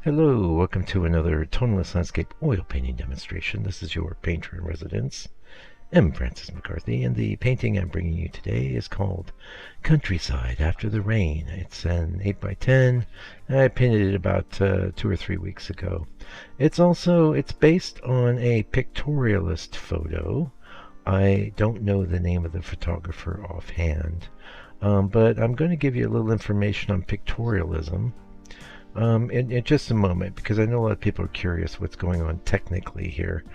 Hello, welcome to another tonalist landscape oil painting demonstration. This is your painter in residence, M. Francis McCarthy, and the painting I'm bringing you today is called Countryside After the Rain. It's an 8x10. I painted it about 2 or 3 weeks ago. It's based on a pictorialist photo. I don't know the name of the photographer offhand, but I'm going to give you a little information on pictorialism in just a moment, because I know a lot of people are curious what's going on technically here.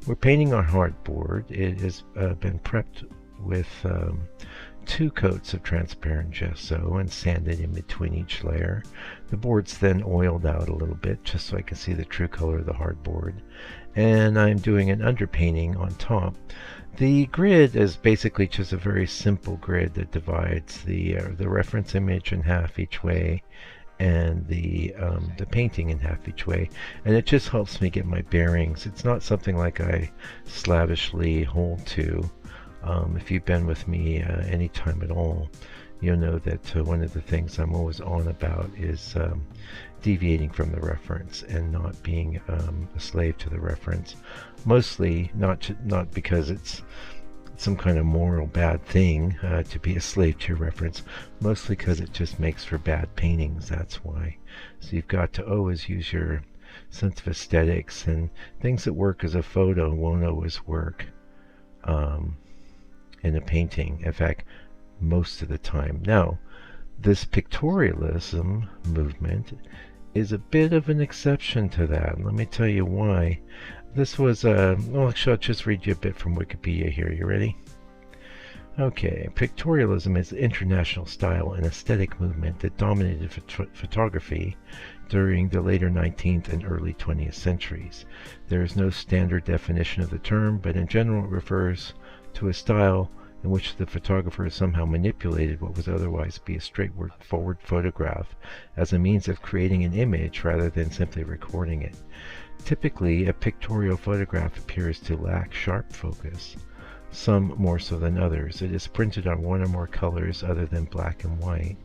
We're painting our hardboard. It has been prepped with 2 coats of transparent gesso and sanded in between each layer. The board's then oiled out a little bit just so I can see the true color of the hardboard. And I'm doing an underpainting on top. The grid is basically just a very simple grid that divides the reference image in half each way and the painting in half each way, and it just helps me get my bearings. It's not something like I slavishly hold to. If you've been with me any time at all, you'll know that one of the things I'm always on about is deviating from the reference and not being a slave to the reference. Mostly not because it's some kind of moral bad thing to be a slave to your reference, mostly because it just makes for bad paintings. That's why. So you've got to always use your sense of aesthetics, and things that work as a photo won't always work in a painting. In fact, most of the time. Now, this pictorialism movement is a bit of an exception to that. Let me tell you why. This was well, actually, I'll just read you a bit from Wikipedia here. You ready? Okay, pictorialism is the international style and aesthetic movement that dominated photography during the later 19th and early 20th centuries. There is no standard definition of the term, but in general it refers to a style in which the photographer somehow manipulated what would otherwise be a straightforward photograph as a means of creating an image rather than simply recording it. Typically, a pictorial photograph appears to lack sharp focus, some more so than others. It is printed on one or more colors other than black and white,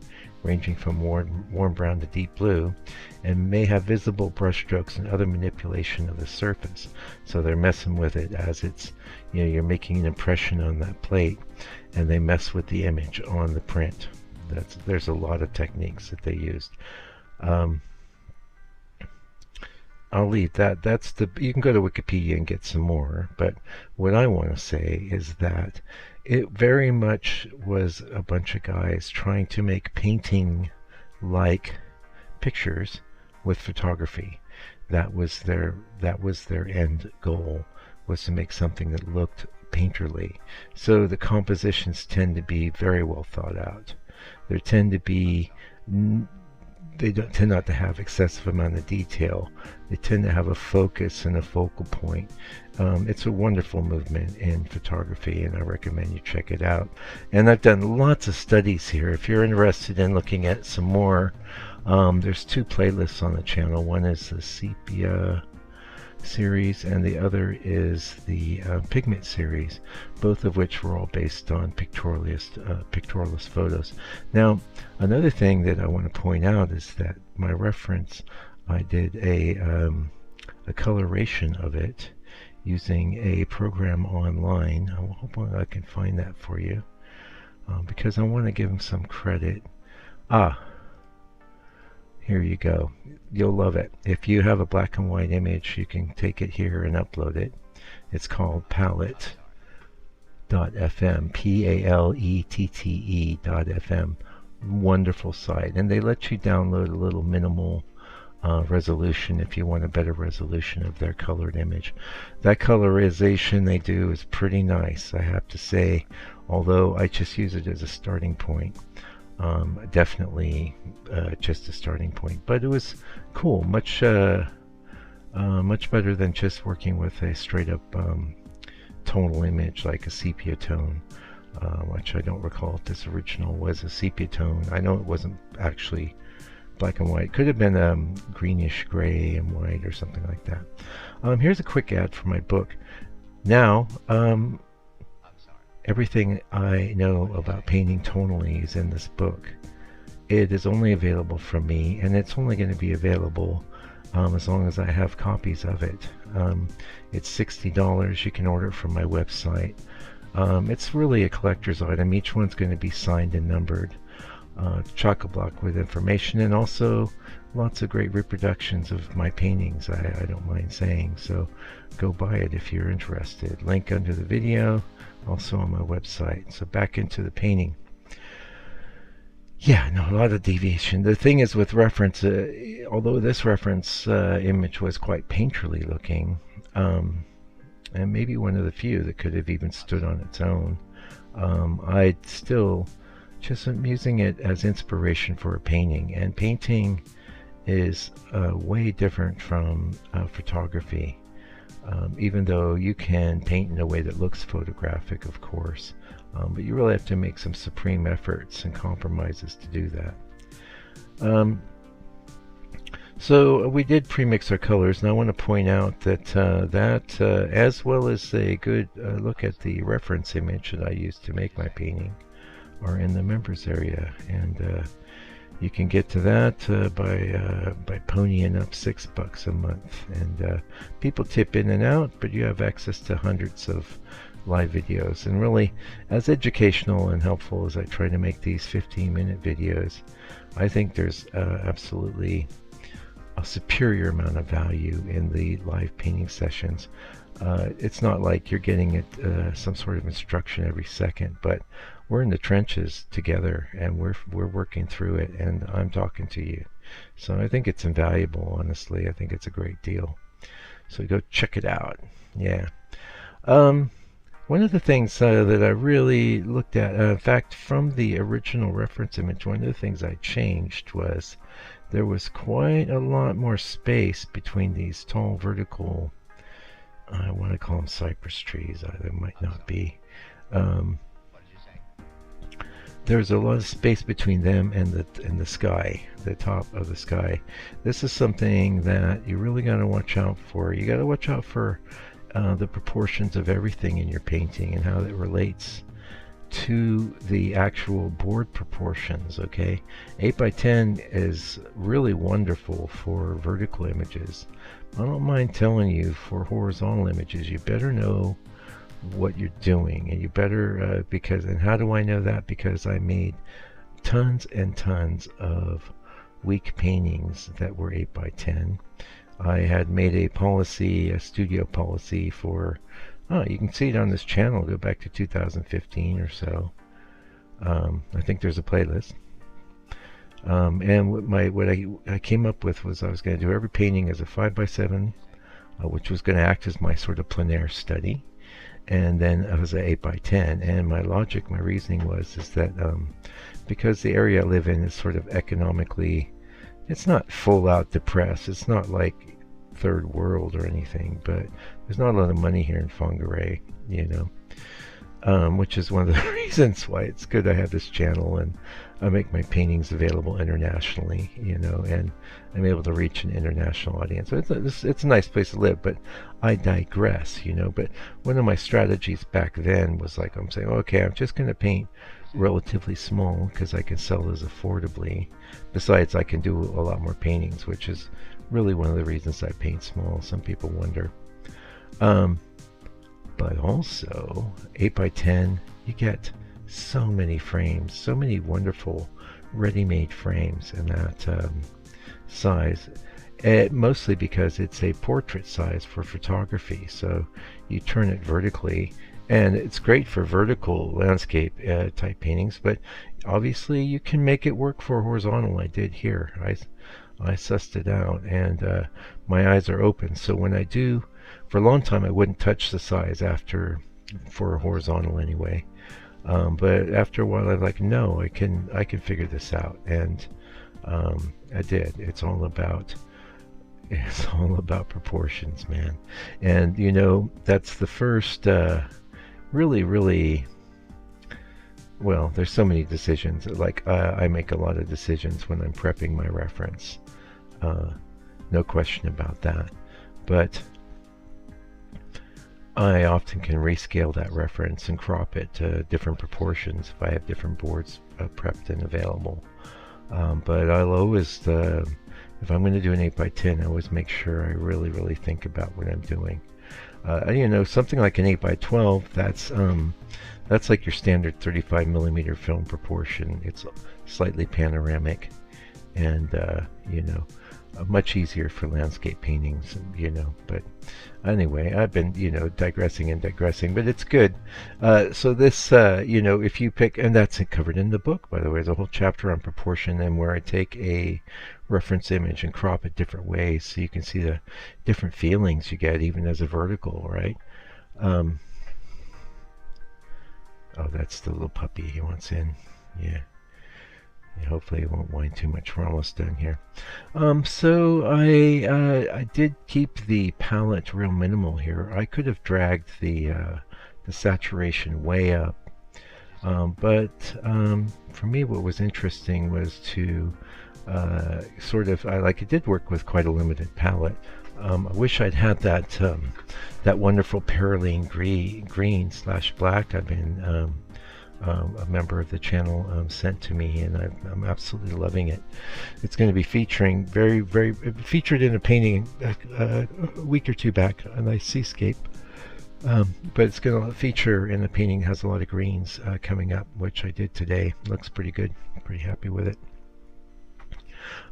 ranging from warm brown to deep blue, and may have visible brushstrokes and other manipulation of the surface. So they're messing with it as it's, you're making an impression on that plate, and they mess with the image on the print. There's a lot of techniques that they used. I'll leave that. You can go to Wikipedia and get some more, but what I want to say is that it very much was a bunch of guys trying to make painting like pictures with photography. That was their end goal, was to make something that looked painterly. So the compositions tend to be very well thought out. They tend not to have excessive amount of detail. They tend to have a focus and a focal point. It's a wonderful movement in photography, and I recommend you check it out. And I've done lots of studies here. If you're interested in looking at some more, there's 2 playlists on the channel. One is the sepia series, and the other is the pigment series, both of which were all based on pictorialist photos. Now, another thing that I want to point out is that my reference, I did a coloration of it using a program online. I hope I can find that for you, because I want to give them some credit. Here you go. You'll love it. If you have a black and white image, you can take it here and upload it. It's called palette.fm, PALETTE.fm. Wonderful site. And they let you download a little minimal resolution if you want a better resolution of their colored image. That colorization they do is pretty nice, I have to say, although I just use it as a starting point. Definitely just a starting point, but it was cool. Much better than just working with a straight up tonal image like a sepia tone, which I don't recall if this original was a sepia tone. I know it wasn't actually black and white. It could have been greenish gray and white or something like that. Here's a quick ad for my book. Now, everything I know about painting tonally is in this book. it is only available from me, and it's only going to be available as long as I have copies of it. It's $60. You can order it from my website. It's really a collector's item. Each one's going to be signed and numbered. Chock-a-block with information, and also lots of great reproductions of my paintings, I don't mind saying. So go buy it if you're interested. Link under the video, also on my website. So back into the painting. Yeah, no, a lot of deviation. The thing is with reference, although this reference image was quite painterly looking, and maybe one of the few that could have even stood on its own, I still just am using it as inspiration for a painting. And painting is way different from photography, even though you can paint in a way that looks photographic, of course. But you really have to make some supreme efforts and compromises to do that. So we did pre-mix our colors, and I want to point out that as well as a good look at the reference image that I used to make my painting, are in the members area, and you can get to that by ponying up $6 a month. And people tip in and out, but you have access to hundreds of live videos, and really as educational and helpful as I try to make these 15-minute videos, I think there's absolutely a superior amount of value in the live painting sessions. It's not like you're getting some sort of instruction every second, but we're in the trenches together, and we're working through it, and I'm talking to you. So I think it's invaluable, honestly. I think it's a great deal. So go check it out. Yeah. One of the things that I really looked at, in fact, from the original reference image, one of the things I changed was there was quite a lot more space between these tall vertical, I want to call them cypress trees, they might not be. There's a lot of space between them and the sky, the top of the sky. This is something that you really got to watch out for. You got to watch out for the proportions of everything in your painting and how it relates to the actual board proportions. Okay, 8x10 is really wonderful for vertical images. I don't mind telling you, for horizontal images, you better know what you're doing, and you better and how do I know that? Because I made tons and tons of weak paintings that were 8x10. I had made a policy, a studio policy for, you can see it on this channel, go back to 2015 or so. I think there's a playlist. And what I came up with was I was going to do every painting as a 5x7, which was going to act as my sort of plein air study. And then it was an 8x10, and my logic, my reasoning was that because the area I live in is sort of economically, it's not full out depressed, it's not like third world or anything, but there's not a lot of money here in Fongaray, you know, which is one of the reasons why it's good I have this channel, and I make my paintings available internationally, you know, and I'm able to reach an international audience. So it's a nice place to live, but I digress, you know. But one of my strategies back then was like, I'm saying, okay, I'm just going to paint relatively small because I can sell those affordably. Besides, I can do a lot more paintings, which is really one of the reasons I paint small. Some people wonder. But also, 8x10, you get so many frames, so many wonderful ready-made frames in that size. Mostly because it's a portrait size for photography, so you turn it vertically, and it's great for vertical landscape type paintings, but obviously you can make it work for horizontal. I did here. I sussed it out, and my eyes are open, so when I do, for a long time I wouldn't touch the size for horizontal anyway. But after a while I'm like, no, I can figure this out, and I did. It's all about proportions, man. And you know, that's the first really, well, there's so many decisions. Like I make a lot of decisions when I'm prepping my reference, no question about that, but I often can rescale that reference and crop it to different proportions if I have different boards prepped and available. But I'll always, if I'm going to do an 8 by 10, I always make sure I really, really think about what I'm doing. Something like an 8 by 12, that's like your standard 35 millimeter film proportion. It's slightly panoramic, and much easier for landscape paintings, but anyway, I've been, digressing and digressing, but it's good. So this, if you pick, and that's covered in the book, by the way, there's a whole chapter on proportion, and where I take a reference image and crop it different ways so you can see the different feelings you get even as a vertical, right? Oh, that's the little puppy, he wants in. Yeah. Hopefully it won't whine too much. We're almost done here. So I did keep the palette real minimal here. I could have dragged the saturation way up, but for me what was interesting was to it did work with quite a limited palette. I wish I'd had that wonderful Paraline green / black I've been a member of the channel sent to me, and I'm absolutely loving it. It's going to be featuring featured in a painting a week or two back, a nice seascape, but it's going to feature in a painting that has a lot of greens coming up, which I did today. Looks pretty good. Pretty happy with it.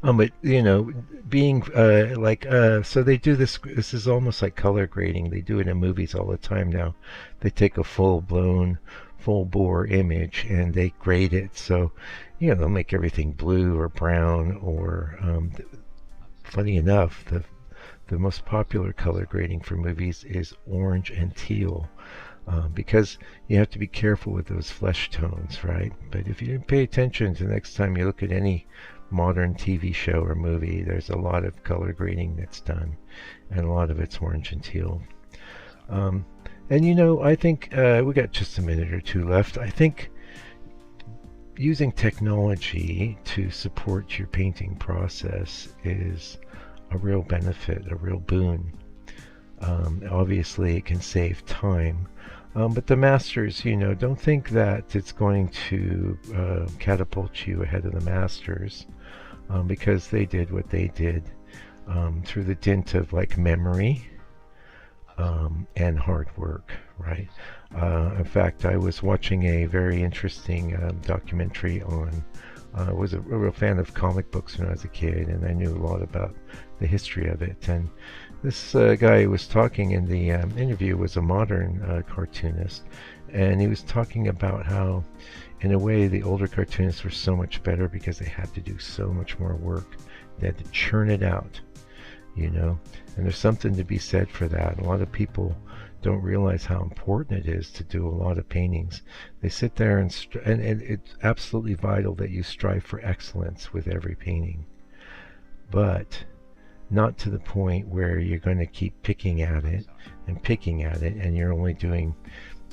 But being so they do this. This is almost like color grading. They do it in movies all the time now. They take a full bore image and they grade it. So they'll make everything blue or brown, or funny enough, the most popular color grading for movies is orange and teal. Because you have to be careful with those flesh tones, right? But if you pay attention to the next time you look at any modern TV show or movie, there's a lot of color grading that's done, and a lot of it's orange and teal. And I think we got just a minute or two left. I think using technology to support your painting process is a real benefit, a real boon. Obviously it can save time, but the masters, don't think that it's going to catapult you ahead of the masters, because they did what they did through the dint of memory and hard work, right? In fact, I was watching a very interesting documentary on I was a real fan of comic books when I was a kid, and I knew a lot about the history of it. And this guy who was talking in the interview was a modern cartoonist, and he was talking about how, in a way, the older cartoonists were so much better because they had to do so much more work. They had to churn it out, and there's something to be said for that. A lot of people don't realize how important it is to do a lot of paintings. They sit there and it's absolutely vital that you strive for excellence with every painting, but not to the point where you're going to keep picking at it, and you're only doing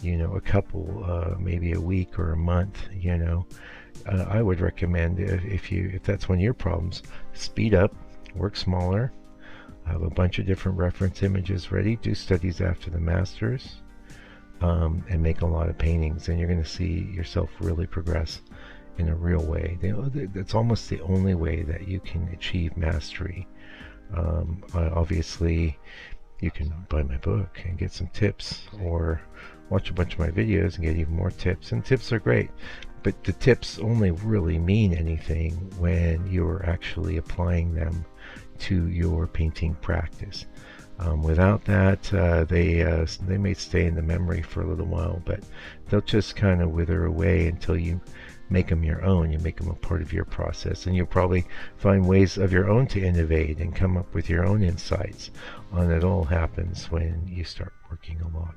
a couple, maybe a week or a month. I would recommend, if that's one of your problems, speed up, work smaller, have a bunch of different reference images ready, do studies after the masters, and make a lot of paintings, and you're going to see yourself really progress in a real way. That's almost the only way that you can achieve mastery. Obviously, you can buy my book and get some tips, or watch a bunch of my videos and get even more tips, and tips are great, but the tips only really mean anything when you're actually applying them to your painting practice. Without that, they may stay in the memory for a little while, but they'll just kind of wither away until you make them your own. You make them a part of your process, and you'll probably find ways of your own to innovate and come up with your own insights. And it all happens when you start working a lot.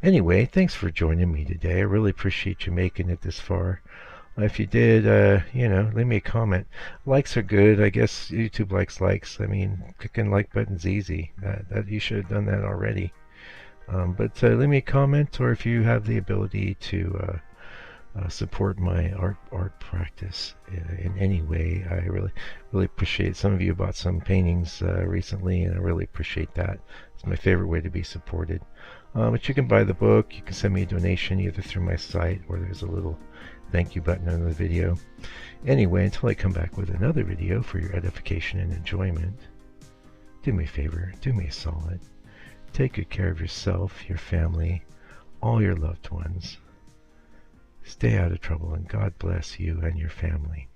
Anyway, thanks for joining me today. I really appreciate you making it this far. If you did, leave me a comment. Likes are good. I guess YouTube likes. I mean, clicking like button's easy. That you should have done that already. But leave me a comment, or if you have the ability to support my art practice in any way, I really appreciate it. Some of you bought some paintings recently, and I really appreciate that. It's my favorite way to be supported. But you can buy the book. You can send me a donation either through my site, or there's a little thank you button under the video. Anyway, until I come back with another video for your edification and enjoyment, do me a favor, do me a solid. Take good care of yourself, your family, all your loved ones. Stay out of trouble, and God bless you and your family.